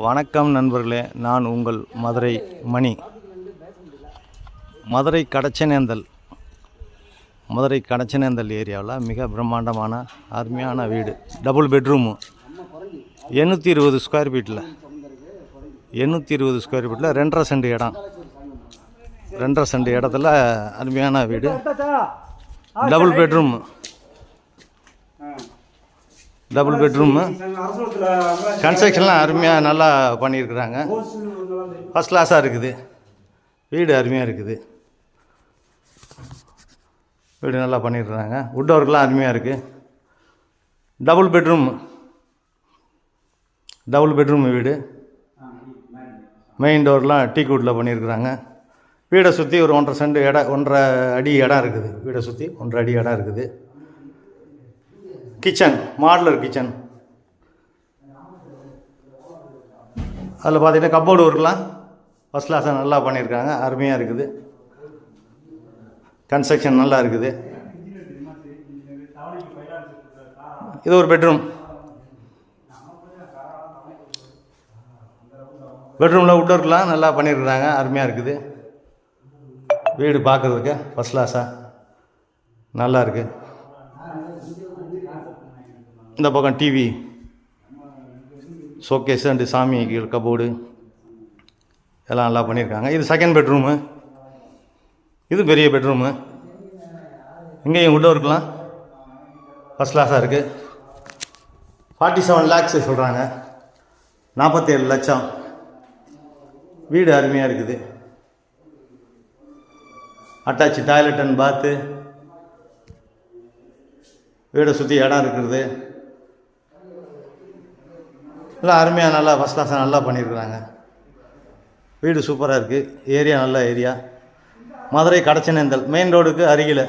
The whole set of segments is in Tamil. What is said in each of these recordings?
வணக்கம் நண்பர்களே, நான் உங்கள் மதுரை மணி. மதுரை கடச்சனேந்தல் ஏரியாவில் மிக பிரம்மாண்டமான அருமையான வீடு, டபுள் பெட்ரூமு, 820 ஸ்கொயர் ஃபீட்டில் 2.5 சென்ட் இடம், 2.5 சென்ட் இடத்துல அருமையான வீடு, டபுள் பெட்ரூமு. கன்ஸ்ட்ரக்ஷன்லாம் அருமையாக நல்லா பண்ணியிருக்கிறாங்க. ஃபஸ்ட் கிளாஸாக இருக்குது. வீடு அருமையாக இருக்குது. வீடு நல்லா பண்ணியிருக்கிறாங்க. வுட் ஒர்க்லாம் அருமையாக இருக்குது. டபுள் பெட்ரூம் வீடு. மெயின் டோர்லாம் டீக்வுட்டில் பண்ணியிருக்கிறாங்க. வீடை சுற்றி ஒரு 1.5 சென்ட் இடம், 1.5 அடி இடம் இருக்குது. வீடை சுற்றி 1.5 அடி இடம் இருக்குது. Kitchen, modular kitchen. அதில் பார்த்தீங்கன்னா கப்போர்டு ஒர்க்லாம் ஃபஸ்ட் கிளாஸாக நல்லா பண்ணியிருக்காங்க. அருமையாக இருக்குது. கன்ஸ்ட்ரக்ஷன் நல்லா இருக்குது. இது ஒரு பெட்ரூமில் வுட் ஒர்க்லாம் நல்லா பண்ணியிருக்கிறாங்க. அருமையாக இருக்குது. வீடு பார்க்குறதுக்கு ஃபஸ்ட் கிளாஸாக நல்லா இருக்குது. இந்த பக்கம் டிவி, ஷோகேஸ் அண்டு சாமி கபோர்டு எல்லாம் நல்லா பண்ணியிருக்காங்க. இது செகண்ட் பெட்ரூமு. இது பெரிய பெட்ரூமு. இங்கேயும் வுட் ஒர்க்லாம் ஃபஸ்ட் கிளாஸாக இருக்குது. 47 lakhs சொல்கிறாங்க. 47 லட்சம். வீடு அருமையாக இருக்குது. அட்டாச் டாய்லெட் அண்ட் பாத்து. வீடை சுற்றி இடம் இருக்கிறது. எல்லாம் அருமையாக நல்லா ஃபஸ்ட் கிளாஸாக நல்லா பண்ணியிருக்கிறாங்க. வீடு சூப்பராக இருக்குது. ஏரியா நல்ல ஏரியா. மதுரை கடச்சனேந்தல் மெயின் ரோடுக்கு அருகில்,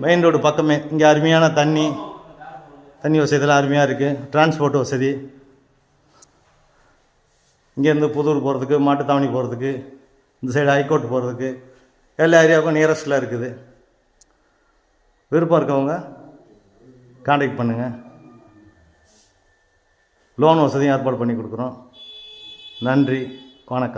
மெயின் ரோடு பக்கமே. இங்கே அருமையான தண்ணி வசதியெல்லாம் அருமையாக இருக்குது. டிரான்ஸ்போர்ட் வசதி. இங்கேருந்து புதூர் போகிறதுக்கு, மாட்டுத்தாவணி போகிறதுக்கு, இந்த சைடு ஹைகோர்ட் போகிறதுக்கு எல்லா ஏரியாவுக்கும் நியரஸ்ட்டில் இருக்குது. விருப்பம் இருக்கவங்க கான்டாக்ட் பண்ணுங்கள். லோன் வசதியும் ஏற்பாடு பண்ணி கொடுக்குறோம். நன்றி, வணக்கம்.